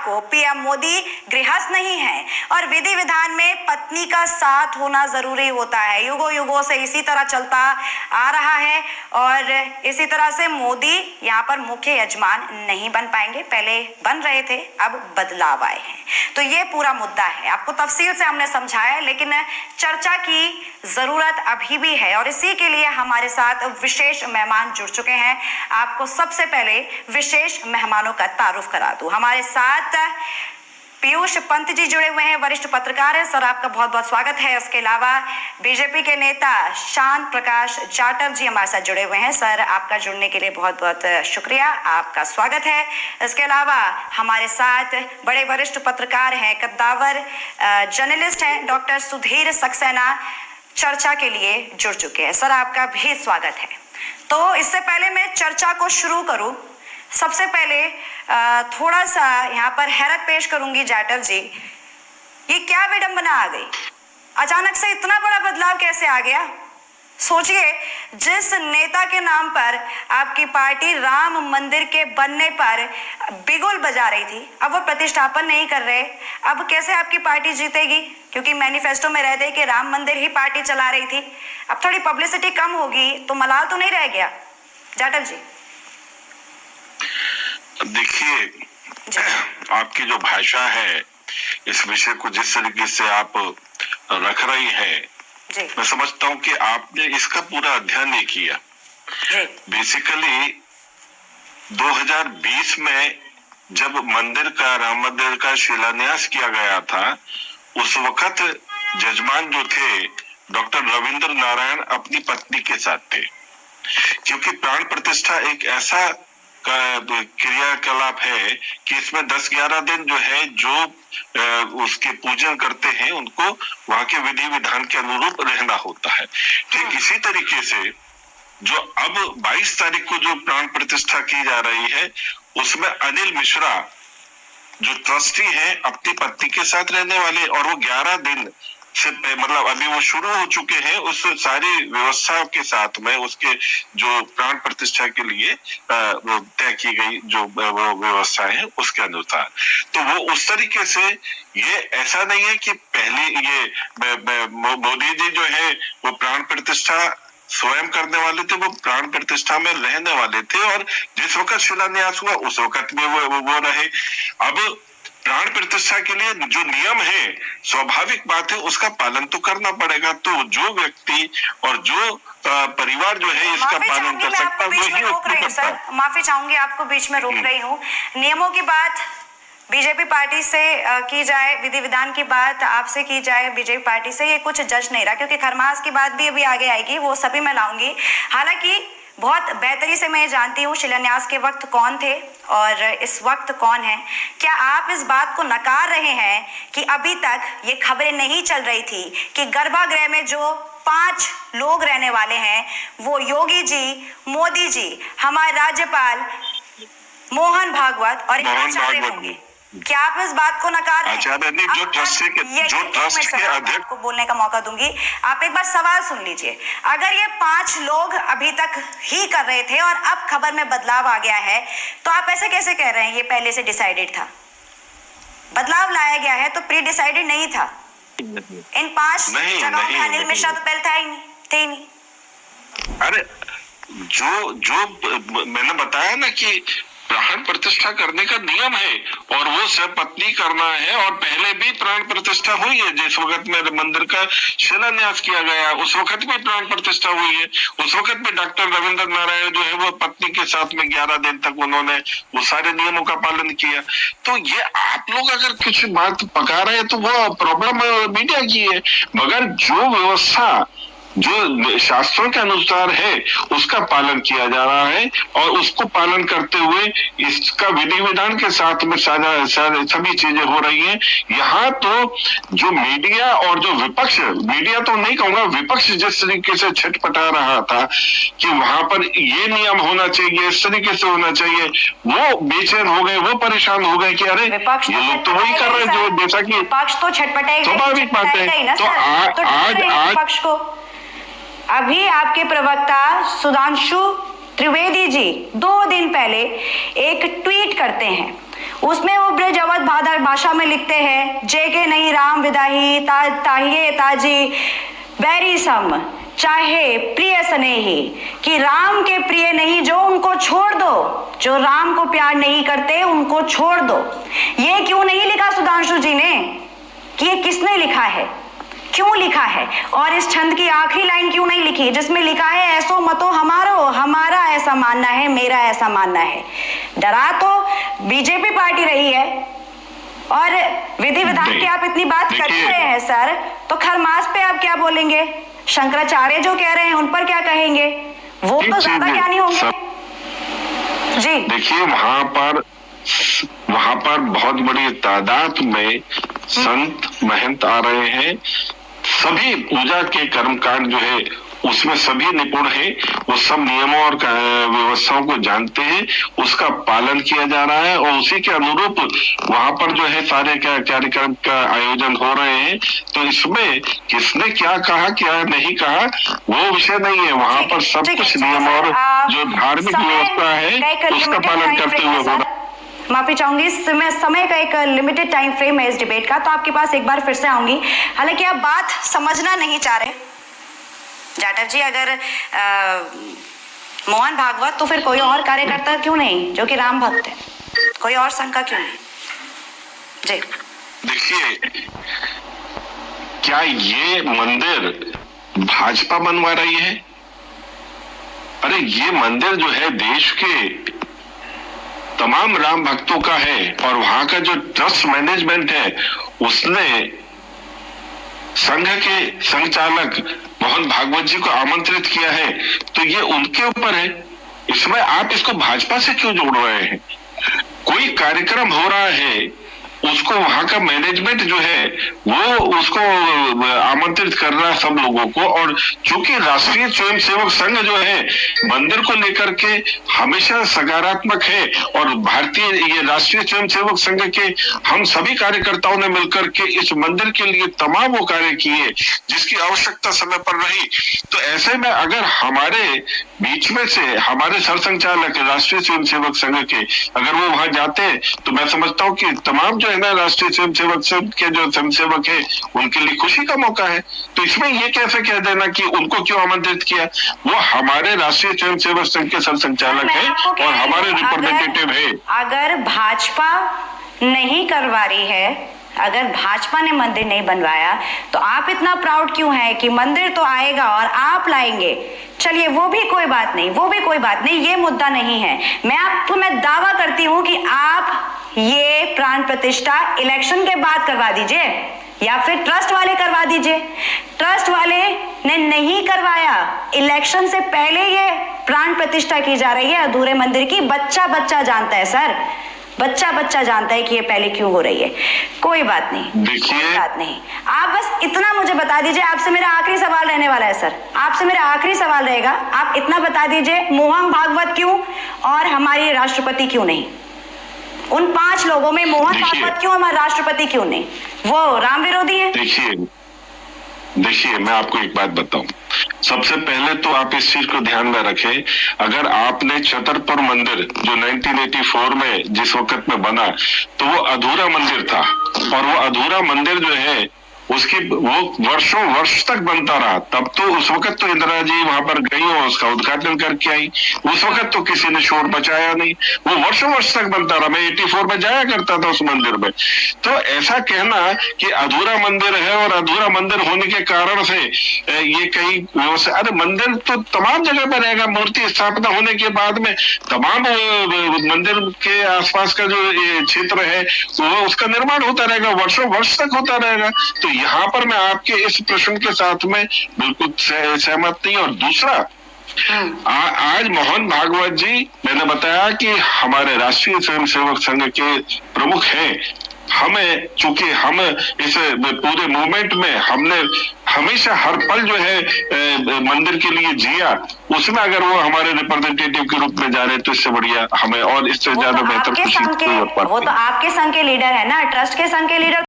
आपको पीएम मोदी गृहस्थ नहीं है और विधि विधान में पत्नी का साथ होना जरूरी होता है। युगों युगों से इसी तरह चलता आ रहा है और इसी तरह से मोदी यहाँ पर मुख्य यजमान नहीं बन पाएंगे। पहले बन रहे थे, अब बदलाव आए हैं। तो ये पूरा मुद्दा है, आपको तफसील से हमने समझाया, लेकिन चर्चा की जरूरत अभी भी है और इसी के लिए हमारे साथ विशेष मेहमान जुड़ चुके हैं। आपको सबसे पहले विशेष मेहमानों का तारुफ करा दूं। हमारे साथ पीयूष पंत जी जुड़े हुए हैं, वरिष्ठ पत्रकार हैं। सर, आपका बहुत बहुत स्वागत है। इसके अलावा बीजेपी के नेता शांत प्रकाश जाटव जी हमारे साथ जुड़े हुए हैं। सर, आपका जुड़ने के लिए बहुत बहुत शुक्रिया, आपका स्वागत है। इसके अलावा हमारे साथ बड़े वरिष्ठ पत्रकार हैं, कद्दावर जर्नलिस्ट हैं, डॉक्टर सुधीर सक्सेना चर्चा के लिए जुड़ चुके हैं। सर, आपका भी स्वागत है। तो इससे पहले मैं चर्चा को शुरू करूं, सबसे पहले थोड़ा सा यहाँ पर हैरत पेश करूंगी जाटव जी, ये क्या विडंबना आ गई? अचानक से इतना बड़ा बदलाव कैसे आ गया? सोचिए, जिस नेता के नाम पर आपकी पार्टी राम मंदिर के बनने पर बिगुल बजा रही थी, अब वो प्रतिष्ठापन नहीं कर रहे, अब कैसे आपकी पार्टी जीतेगी? क्योंकि मैनिफेस्टो में रह गए कि राम मंदिर ही पार्टी चला रही थी। अब थोड़ी पब्लिसिटी कम होगी तो मलाल तो नहीं रह गया? जाटव जी देखिए, आपकी जो भाषा है, इस विषय को जिस तरीके से आप रख रही है, मैं समझता हूँ कि आपने इसका पूरा अध्ययन नहीं किया। बेसिकली 2020 में जब राम मंदिर का शिलान्यास किया गया था, उस वक्त जजमान जो थे डॉक्टर रविंद्र नारायण अपनी पत्नी के साथ थे, क्योंकि प्राण प्रतिष्ठा एक ऐसा क्रियाकलाप है कि इसमें 10-11 दिन जो है, जो उसके पूजन करते हैं, उनको वहां के विधि विधान के अनुरूप रहना होता है। ठीक इसी तरीके से जो अब 22 तारीख को जो प्राण प्रतिष्ठा की जा रही है, उसमें अनिल मिश्रा जो ट्रस्टी है अपनी पत्नी के साथ रहने वाले, और वो 11 दिन से मतलब अभी वो शुरू हो चुके हैं उस सारी व्यवस्था के साथ में, उसके जो प्राण प्रतिष्ठा के लिए तय की गई जो व्यवस्था है उसके अनुसार। तो वो उस तरीके से, ये ऐसा नहीं है कि पहले ये मोदी जी जो है वो प्राण प्रतिष्ठा स्वयं करने वाले थे, वो प्राण प्रतिष्ठा में रहने वाले थे और जिस वक्त शिलान्यास हुआ उस वक्त में वो रहे। अब प्राण प्रतिष्ठा के लिए जो नियम है, स्वाभाविक बात है, उसका पालन तो करना पड़ेगा। तो जो व्यक्ति और जो परिवार जो है इसका पालन कर सकता है, वही उसको करता है। माफी चाहूंगी, आपको बीच में रोक रही हूँ। नियमों की बात बीजेपी पार्टी से की जाए, विधि विधान की बात आपसे की जाए बीजेपी पार्टी से, ये कुछ जज नहीं रहा, क्योंकि खरमास की बात भी अभी आगे आएगी, वो सभी मैं लाऊंगी। हालांकि बहुत बेहतरी से मैं जानती हूँ शिलान्यास के वक्त कौन थे और इस वक्त कौन है। क्या आप इस बात को नकार रहे हैं कि अभी तक ये खबरें नहीं चल रही थी कि गर्भागृह में जो 5 लोग रहने वाले हैं वो योगी जी, मोदी जी, हमारे राज्यपाल मोहन भागवत और आचार्य होंगे? क्या आप इस बात को नकार रहे हैं? जो ट्रस्ट के अध्यक्ष को बोलने का मौका दूंगी, आप एक बार सवाल सुन लीजिए। अगर ये 5 लोग अभी तक ही कर रहे थे और अब खबर में बदलाव आ गया है, तो आप ऐसे कैसे कह रहे हैं ये पहले से डिसाइडेड था? बदलाव लाया गया है तो प्री डिसाइडेड नहीं था। इन 5 जगहों में अनिल मिश्रा तो पहले था ही नहीं, थे ही नहीं। अरे जो मैंने बताया ना कि प्राण प्रतिष्ठा करने का नियम है और वो सपत्नी करना है, और पहले भी प्राण प्रतिष्ठा हुई है। जिस वक्त में मंदिर का शिलान्यास किया गया उस वक्त भी प्राण प्रतिष्ठा हुई है, उस वक्त भी डॉक्टर रविंद्र नारायण जो है वो पत्नी के साथ में 11 दिन तक उन्होंने वो सारे नियमों का पालन किया। तो ये आप लोग अगर कुछ बात पका रहे हैं तो वो प्रॉब्लम मीडिया की है, मगर जो व्यवस्था जो शास्त्रों के अनुसार है उसका पालन किया जा रहा है और उसको पालन करते हुए इसका विधि विधान के साथ में सभी चीजें हो रही हैं। यहाँ तो जो मीडिया और जो विपक्ष, मीडिया तो नहीं कहूंगा, विपक्ष जिस तरीके से छटपटा रहा था कि वहां पर ये नियम होना चाहिए, इस तरीके से होना चाहिए, वो बेचैन हो गए, वो परेशान हो गए कि अरे ये लोग तो वही कर रहे हैं जो जैसा कि विपक्ष तो छटपटाएगा, स्वाभाविक बात है। तो आज अभी आपके प्रवक्ता सुधांशु त्रिवेदी जी 2 दिन पहले एक ट्वीट करते हैं, उसमें वो ब्रज अवध भाषा में लिखते हैं, जेके नहीं राम विदाही ताहिए ताजी बैरी सम चाहे प्रिय स्नेही, कि राम के प्रिय नहीं जो उनको छोड़ दो, जो राम को प्यार नहीं करते उनको छोड़ दो। ये क्यों नहीं लिखा सुधांशु जी ने कि ये किसने लिखा है, क्यों लिखा है? और इस छंद की आखिरी लाइन क्यों नहीं लिखी जिसमें लिखा है ऐसो मतो हमारो, हमारा ऐसा मानना है, मेरा ऐसा मानना है। डरा तो बीजेपी पार्टी रही है और विधि विधान की आप इतनी बात कर रहे हैं सर, तो खरमास पे आप क्या बोलेंगे? शंकराचार्य जो कह रहे हैं उन पर क्या कहेंगे? वो तो ज्यादा ज्ञानी होंगे। जी देखिए, वहां पर बहुत बड़ी तादाद में संत महंत आ रहे हैं। सभी पूजा के कर्मकांड जो है उसमें सभी निपुण हैं, वो सब नियमों और व्यवस्थाओं को जानते हैं, उसका पालन किया जा रहा है और उसी के अनुरूप वहां पर जो है सारे कार्यक्रम का आयोजन हो रहे हैं। तो इसमें किसने क्या कहा क्या नहीं कहा वो विषय नहीं है, वहां पर सब कुछ नियम और जो धार्मिक व्यवस्था है उसका पालन करते हुए हो रहा है। माफी चाहूंगी, समय का एक लिमिटेड टाइम फ्रेम है इस डिबेट का, तो आपके पास एक बार फिर से आऊंगी। हालांकि आप बात समझना नहीं चाह रहे जाटव जी, अगर मोहन भागवत तो फिर कोई और कार्यकर्ता क्यों नहीं जो कि राम भक्त है? कोई और संघ का क्यों नहीं? जी देखिए, क्या ये मंदिर भाजपा बनवा रही है? अरे ये मंदिर जो है देश के तमाम राम भक्तों का है और वहां का जो ट्रस्ट मैनेजमेंट है उसने संघ के संचालक मोहन भागवत जी को आमंत्रित किया है, तो ये उनके ऊपर है। इसमें आप इसको भाजपा से क्यों जोड़ रहे हैं? कोई कार्यक्रम हो रहा है, उसको वहां का मैनेजमेंट जो है वो उसको आमंत्रित कर रहा है सब लोगों को। और चूंकि राष्ट्रीय स्वयंसेवक संघ जो है मंदिर को लेकर के हमेशा सकारात्मक है और भारतीय ये राष्ट्रीय स्वयंसेवक संघ के हम सभी कार्यकर्ताओं ने मिलकर के इस मंदिर के लिए तमाम वो कार्य किए जिसकी आवश्यकता समय पर रही। तो ऐसे में अगर हमारे बीच में से हमारे सरसंघचालक राष्ट्रीय स्वयंसेवक संघ के अगर वो वहां जाते तो मैं समझता हूँ कि तमाम जो है ना राष्ट्रीय स्वयंसेवक संघ के जो स्वयंसेवक है उनके लिए खुशी का मौका है। तो इसमें ये कैसे कह देना कि उनको क्यों आमंत्रित किया? वो हमारे राष्ट्रीय स्वयंसेवक संघ के सरसंघचालक है और हमारे रिप्रेजेंटेटिव है। अगर भाजपा नहीं करवा रही है, अगर भाजपा ने मंदिर नहीं बनवाया तो आप इतना प्राउड क्यों है कि मंदिर तो आएगा और आप लाएंगे? चलिए वो भी कोई बात नहीं, वो भी कोई बात नहीं, ये मुद्दा नहीं है। मैं दावा करती हूँ कि आप ये प्राण प्रतिष्ठा इलेक्शन के बाद करवा दीजिए या फिर ट्रस्ट वाले करवा दीजिए। ट्रस्ट वाले ने नहीं करवाया, इलेक्शन से पहले ये प्राण प्रतिष्ठा की जा रही है अधूरे मंदिर की। बच्चा बच्चा जानता है सर, बच्चा बच्चा जानता है कि ये पहले क्यों हो रही है। कोई बात नहीं, कोई बात नहीं, आप बस इतना मुझे बता दीजिए। आपसे मेरा आखिरी सवाल रहने वाला है सर, आपसे मेरा आखिरी सवाल रहेगा, आप इतना बता दीजिए मोहन भागवत क्यों और हमारी राष्ट्रपति क्यों नहीं? उन 5 लोगों में मोहन भागवत क्यों, हमारे राष्ट्रपति क्यों नहीं? वो राम विरोधी है? देखिए मैं आपको एक बात बताऊं, सबसे पहले तो आप इस चीज को ध्यान में रखें, अगर आपने छतरपुर मंदिर जो 1984 में जिस वक्त में बना तो वो अधूरा मंदिर था और वो अधूरा मंदिर जो है उसकी वो वर्षों वर्ष तक बनता रहा। तब तो उस वक्त तो इंदिरा जी वहां पर गई और उसका उद्घाटन करके आई, उस वक्त तो किसी ने शोर मचाया नहीं, वो वर्षों वर्ष तक बनता रहा। मैं 84 में जाया करता था उस मंदिर में। तो ऐसा कहना कि अधूरा मंदिर है और अधूरा मंदिर होने के कारण से ये कहीं व्यवस्था, अरे मंदिर तो तमाम जगह पर रहेगा। मूर्ति स्थापना होने के बाद में तमाम मंदिर के आसपास का जो क्षेत्र है वो उसका निर्माण होता रहेगा, वर्षों वर्ष तक होता रहेगा। तो यहाँ पर मैं आपके इस प्रश्न के साथ में बिल्कुल सहमत नहीं। और दूसरा, आज मोहन भागवत जी, मैंने बताया कि हमारे राष्ट्रीय स्वयंसेवक संघ के प्रमुख हैं। हमें चूंकि हम इस पूरे मूवमेंट में हमने हमेशा हर पल जो है मंदिर के लिए जिया, उसमें अगर वो हमारे रिप्रेजेंटेटिव के रूप में जा रहे तो इससे बढ़िया हमें और इससे ज्यादा बेहतर खुशी। वो तो आपके संघ के लीडर है ना, ट्रस्ट के संघ के लीडर